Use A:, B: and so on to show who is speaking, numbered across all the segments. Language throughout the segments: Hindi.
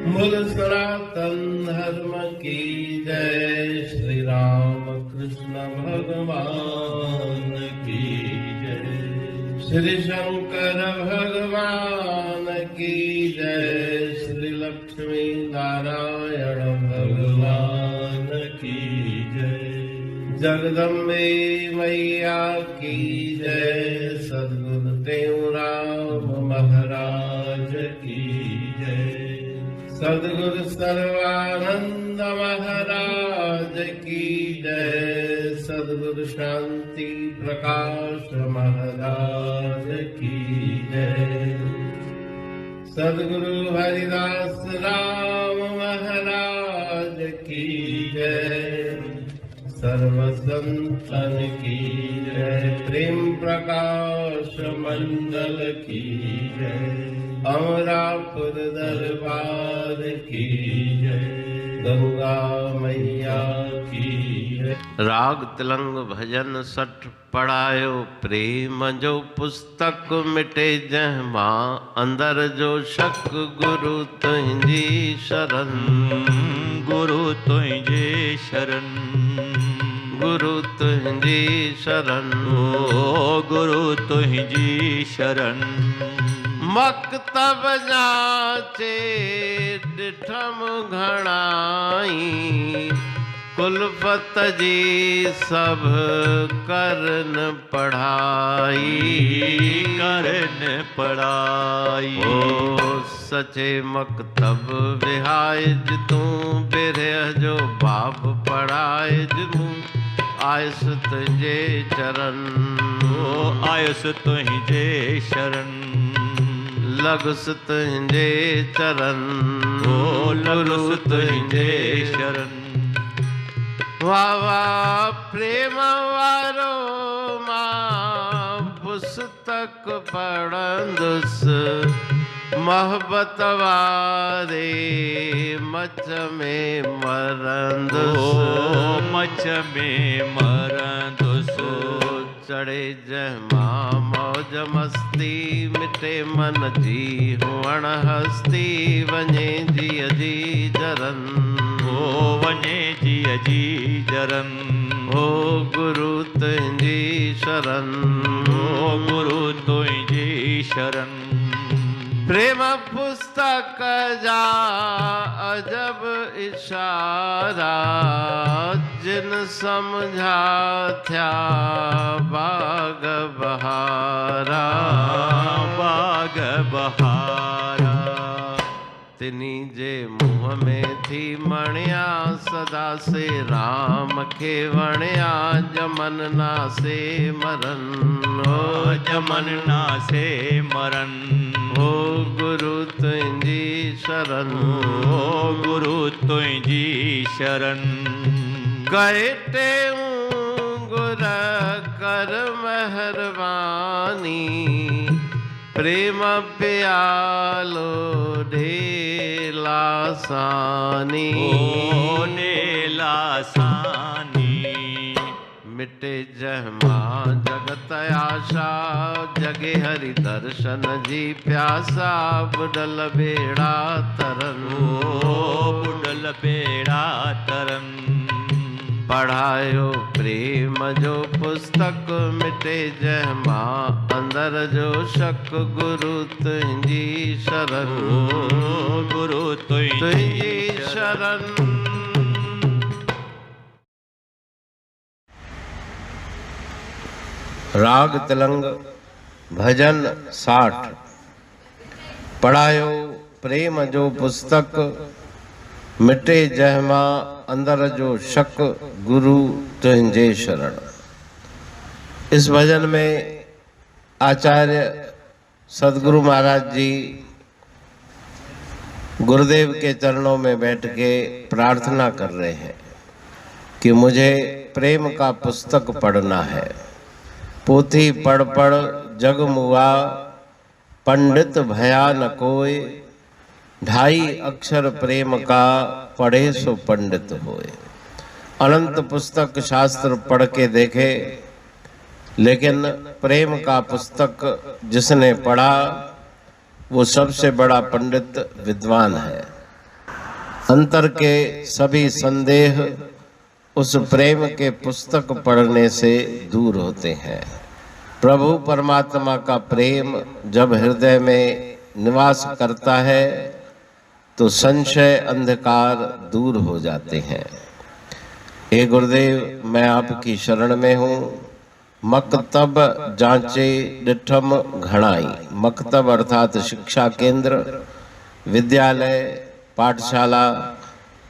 A: मूल सनातन धर्म की जय। श्री राम कृष्ण भगवान की जय। श्री शंकर भगवान की जय। श्री लक्ष्मी नारायण भगवान की जय। जगदम्बे मैया की जय। सद्गुरु राम महाराज की जय। सद्गुरु सर्वानंद महाराज की जय। सद्गुरु शांति प्रकाश महाराज की जय। सद्गुरु हरिदास राम महाराज की जय। सर्व संतन की जय। प्रेम प्रकाश मंडल की जय। अमरापुर दरबार की जय। गंगा मैया की जय। राग तिलंग भजन सठ पढ़ायो प्रेम जो पुस्तक मिटे जहमा अंदर जो शक गुरु तुझी शरण।
B: गुरु तुझे शरण।
A: गुरु तुझी शरण।
B: ओ गुरु तुझी शरण।
A: मकतब जाचे डिठम घणाई। कुलपत जी सब करन पढ़ाई।
B: करन पढ़ाई।
A: ओ सचे मकतब विहायज तू बिरह जो बाप पढ़ायज तू। आयस तुझे चरण।
B: ओ आयस तुझे शरण।
A: लगस तुझे चरण।
B: ओ लगस तुझे शरण।
A: वाह वाह प्रेम वारो मां पुस्तक पढ़ंदुस। मोहब्बत वारे मच में मरंदुस।
B: ओ मच में मरंदुस।
A: चढ़े जहमा मौज मस्ती मिटे मन जी हुअण हस्ती। वञे जी अजी जरन।
B: ओ वञे जी अजी जरन।
A: ओ गुरु तुझी शरण।
B: ओ गुरु तुझी शरण।
A: प्रेम पुस्तक जा अजब इशारा। जिन समझा थया बाग बहारा।
B: बाग बहारा।
A: तिनी जे मुँह में थी मणिया सदा से राम के वणिया। जमन ना से मरन।
B: ओ जमन ना से मरन।
A: ओ गुरु तुझी शरण।
B: ओ गुरु तुझी शरण।
A: कहते गुर कर मेहरबानी। प्रेम प्यालो ढेला सानी।
B: ओ ढेला सानी।
A: मिटे जहमा जगत आशा। जगे हरि दर्शन जी प्यासा। बुडल बेड़ा तरन।
B: ओ बुडल बेड़ा तरन।
A: पढ़ायो प्रेम जो पुस्तक मिटे जहमा अंदर जो शक। गुरु तुझी शरण।
B: ओ गुरु
A: तुझी शरण। राग तिलंग भजन 60 पढ़ायो प्रेम जो पुस्तक मिटे जहमा अंदर जो शक। गुरु तुझे शरण। इस भजन में आचार्य सदगुरु महाराज जी गुरुदेव के चरणों में बैठ के प्रार्थना कर रहे हैं कि मुझे प्रेम का पुस्तक पढ़ना है। पोथी पढ़ पढ़ जग मुआ। पंडित भया न कोय। 2.5 अक्षर प्रेम का पढ़े सो पंडित होए। अनंत पुस्तक शास्त्र पढ़ के देखे, लेकिन प्रेम का पुस्तक जिसने पढ़ा वो सबसे बड़ा पंडित विद्वान है। अंतर के सभी संदेह उस प्रेम के पुस्तक पढ़ने से दूर होते हैं। प्रभु परमात्मा का प्रेम जब हृदय में निवास करता है तो संशय अंधकार दूर हो जाते हैं। हे गुरुदेव, मैं आपकी शरण में हूँ। मकतब जांचे डिठम घणाई। मकतब अर्थात शिक्षा केंद्र, विद्यालय, पाठशाला।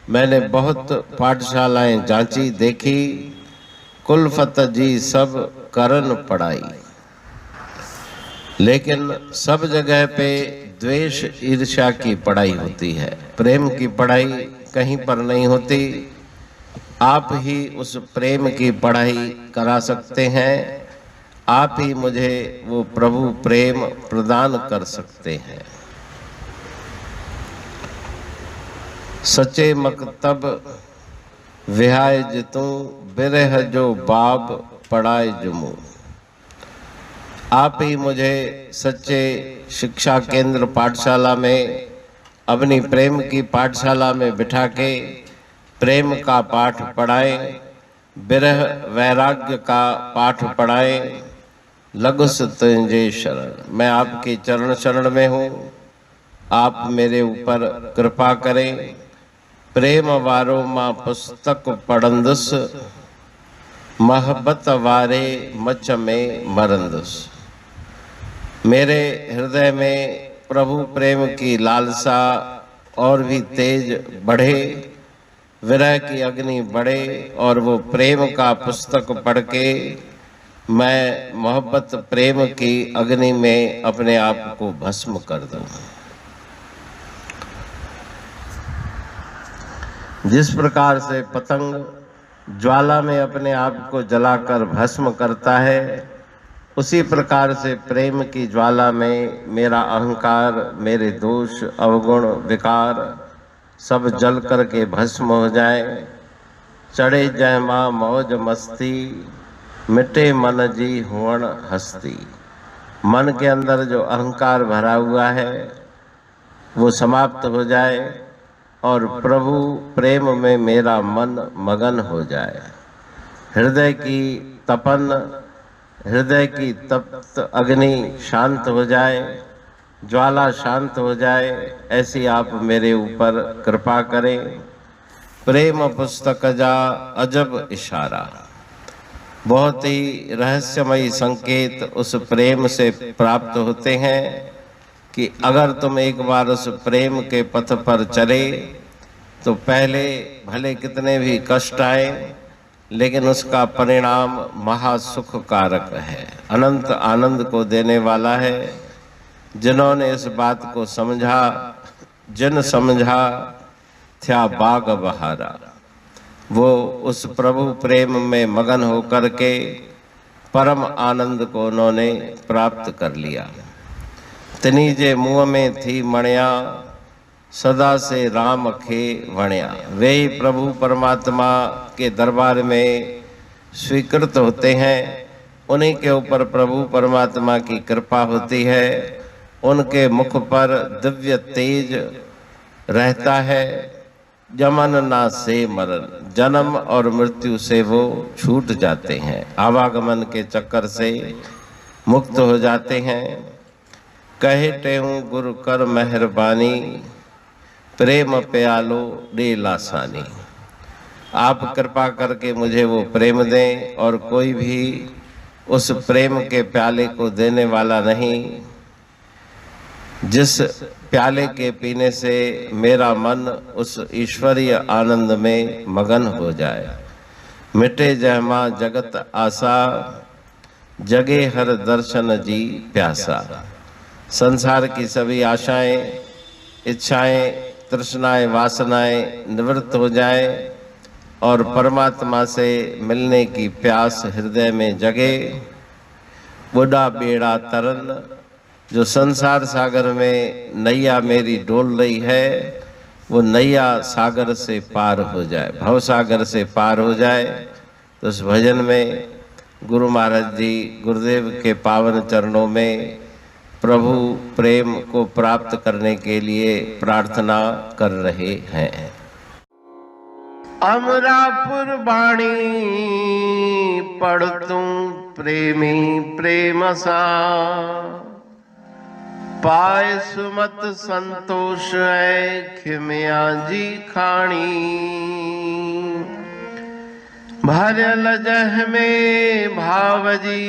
A: मैंने बहुत पाठशालाएं जांची, देखी। कुलफत जी सब करन पढ़ाई, लेकिन सब जगह पे द्वेष ईर्ष्या की पढ़ाई होती है, प्रेम की पढ़ाई कहीं पर नहीं होती। आप ही उस प्रेम की पढ़ाई करा सकते हैं। आप ही मुझे वो प्रभु प्रेम प्रदान कर सकते हैं। सच्चे मकतब विहाय जितू, बिरह जो बाब पढ़ाए जुमू। आप ही मुझे सच्चे शिक्षा केंद्र पाठशाला में, अपनी प्रेम की पाठशाला में बिठा के प्रेम का पाठ पढ़ाएं, बिरह वैराग्य का पाठ पढ़ाएं। लगुस तुझे शरण। मैं आपके चरण शरण में हूँ, आप मेरे ऊपर कृपा करें। प्रेम वारो मां पुस्तक पढ़ंदुस, मोहब्बत वारे मच में मरंदुस। मेरे हृदय में प्रभु प्रेम की लालसा और भी तेज बढ़े, विरह की अग्नि बढ़े और वो प्रेम का पुस्तक पढ़ के मैं मोहब्बत प्रेम की अग्नि में अपने आप को भस्म कर दूं। जिस प्रकार से पतंग ज्वाला में अपने आप को जलाकर भस्म करता है, उसी प्रकार से प्रेम की ज्वाला में मेरा अहंकार, मेरे दोष, अवगुण, विकार सब जल करके भस्म हो जाए। चढ़े जय माँ मौज मस्ती, मिटे मन जी हुअण हस्ती। मन के अंदर जो अहंकार भरा हुआ है वो समाप्त हो जाए और प्रभु प्रेम में मेरा मन मगन हो जाए। हृदय की तपन, हृदय की तप्त अग्नि शांत हो जाए, ज्वाला शांत हो जाए, ऐसी आप मेरे ऊपर कृपा करें। प्रेम पुस्तक जा अजब इशारा। बहुत ही रहस्यमयी संकेत उस प्रेम से प्राप्त होते हैं कि अगर तुम एक बार उस प्रेम के पथ पर चले तो पहले भले कितने भी कष्ट आए, लेकिन उसका परिणाम महासुख कारक है, अनंत आनंद को देने वाला है। जिन्होंने इस बात को समझा, जिन समझा थया बाग बहारा, वो उस प्रभु प्रेम में मगन होकर के परम आनंद को उन्होंने प्राप्त कर लिया। तिनी जे मुँह में थी मणिया, सदा से राम खे वणिया। वे ही प्रभु परमात्मा के दरबार में स्वीकृत होते हैं, उन्हीं के ऊपर प्रभु परमात्मा की कृपा होती है। उनके मुख पर दिव्य तेज रहता है। जमन ना से मरण, जन्म और मृत्यु से वो छूट जाते हैं, आवागमन के चक्कर से मुक्त हो जाते हैं। कहे टेहूँ गुरु कर मेहरबानी, प्रेम प्यालो दे लासानी। आप कृपा करके मुझे वो प्रेम दें, और कोई भी उस प्रेम के प्याले को देने वाला नहीं जिस प्याले के पीने से मेरा मन उस ईश्वरीय आनंद में मगन हो जाए। मिटे जहमा जगत आशा, जगे हर दर्शन जी प्यासा। संसार की सभी आशाएं, इच्छाएं, तृष्णाएं, वासनाएं निवृत्त हो जाए और परमात्मा से मिलने की प्यास हृदय में जगे। बुढ़ा बेड़ा तरन, जो संसार सागर में नैया मेरी डोल रही है, वो नैया सागर से पार हो जाए, भव सागर से पार हो जाए। तो उस भजन में गुरु महाराज जी गुरुदेव के पावन चरणों में प्रभु प्रेम को प्राप्त करने के लिए प्रार्थना कर रहे हैं। अमरापुर बाणी पढ़ तू प्रेमी प्रेम सा, पाए सुमत संतोष है खिमिया जी खाणी। भरल जह में भावजी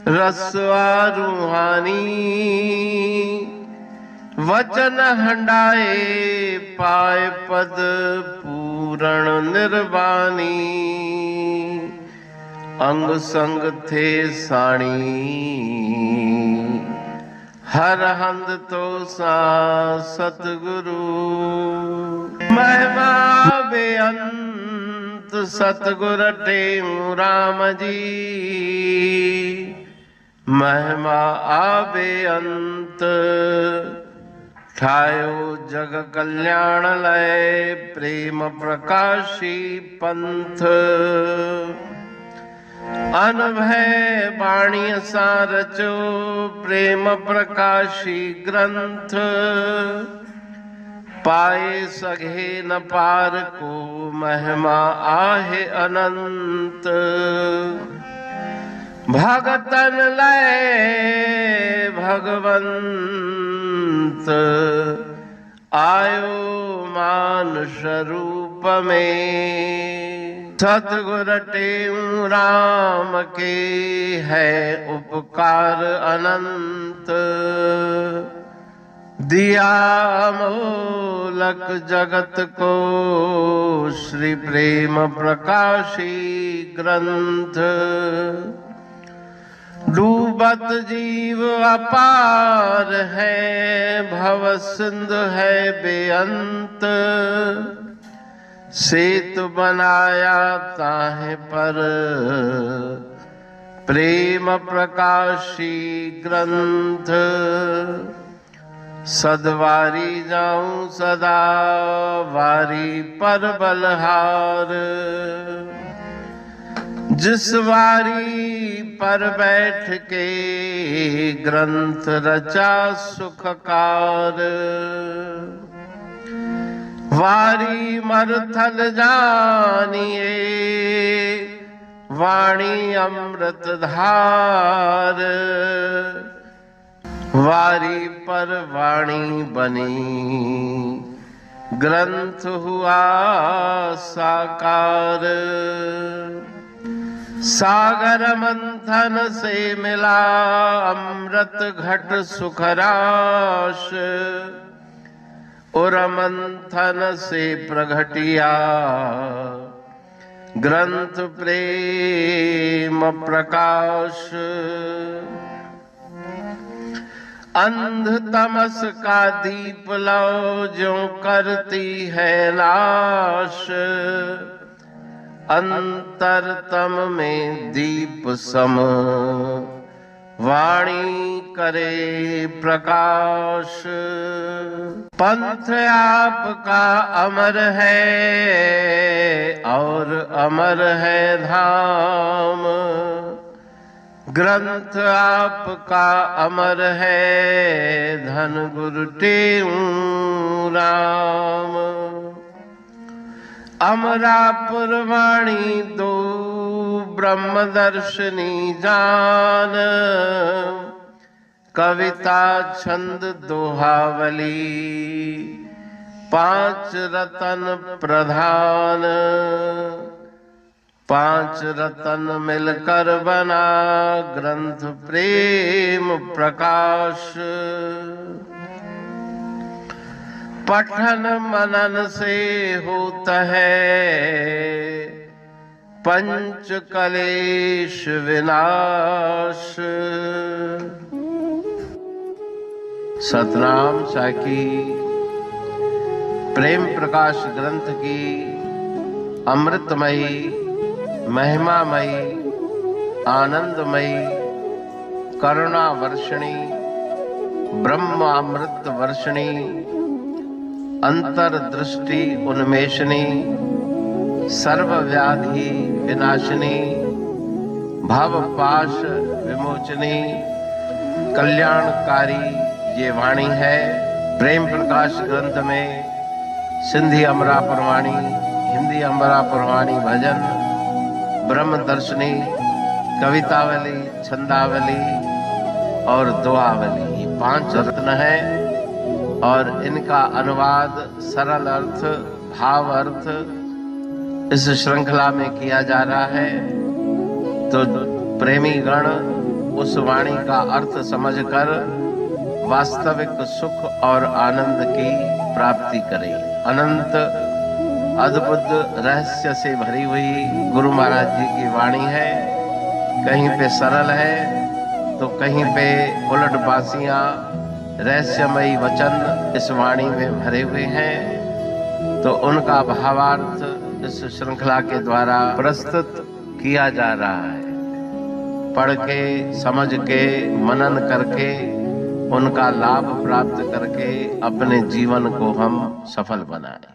A: रसवा रूहानी, वचन हंडाए पाए पद पूरण निर्वाणी। अंग संग थे साणी हर हंद तो सा सतगुरु। महिमा बेअंत सतगुर टेऊ राम जी, महिमा आबे अंत ठायो जग कल्याण लय। प्रेम प्रकाशी पंथ अनभय बाणी सा रचो, प्रेम प्रकाशी ग्रंथ। पाए सघे न पार को महिमा आहे अनंत। भगतन लय भगवंत, आयो मानुष रूप में। सतगुर टेऊ राम के है उपकार अनंत। दिया मोलक जगत को श्री प्रेम प्रकाशी ग्रंथ। डूबत जीव अपार है, भव सिंधु है बेअंत। सेतु बनाया ताहे पर प्रेम प्रकाशी ग्रंथ। सदवारी जाऊं सदा वारी पर बलहार। जिस वारी पर बैठ के ग्रंथ रचा सुखकार। वारी मरथल जानिए वाणी अमृत धार। वारी पर वाणी बनी ग्रंथ हुआ साकार। सागर मंथन से मिला अमृत घट सुखराश। और मंथन से प्रगटिया ग्रंथ प्रेम प्रकाश। अंध तमस का दीप लो जो करती है नाश। अंतरतम में दीप सम वाणी करे प्रकाश। पंथ आपका अमर है और अमर है धाम। ग्रंथ आपका अमर है धन गुरु टेऊ राम। अमरापुर वाणी दो ब्रह्मदर्शनी जान। कविता छंद दोहावली पांच रतन प्रधान। पांच रतन मिलकर बना ग्रंथ प्रेम प्रकाश। पठन मनन से होता है पंच कलेश विनाश। सतनाम साखी प्रेम प्रकाश ग्रंथ की अमृतमयी महिमामयी आनंदमयी करुणा वर्षिणी ब्रह्मामृत वर्षिणी अंतर्दृष्टि उन्मेषणी सर्वव्याधि विनाशिनी भव पाश विमोचनी कल्याणकारी ये वाणी है। प्रेम प्रकाश ग्रंथ में सिंधी अमरा पुरवाणी, हिंदी अमरा पुरवाणी भजन, ब्रह्म दर्शनी, कवितावली, छंदावली और दुआवली, ये 5 रत्न है और इनका अनुवाद, सरल अर्थ, भाव अर्थ इस श्रृंखला में किया जा रहा है। तो प्रेमी गण उस वाणी का अर्थ समझकर वास्तविक सुख और आनंद की प्राप्ति करें। अनंत अद्भुत रहस्य से भरी हुई गुरु महाराज जी की वाणी है। कहीं पे सरल है तो कहीं पे उलट बासियां, रहस्यमयी वचन इस वाणी में भरे हुए हैं। तो उनका भावार्थ इस श्रृंखला के द्वारा प्रस्तुत किया जा रहा है। पढ़ के, समझ के, मनन करके, उनका लाभ प्राप्त करके अपने जीवन को हम सफल बनाएं।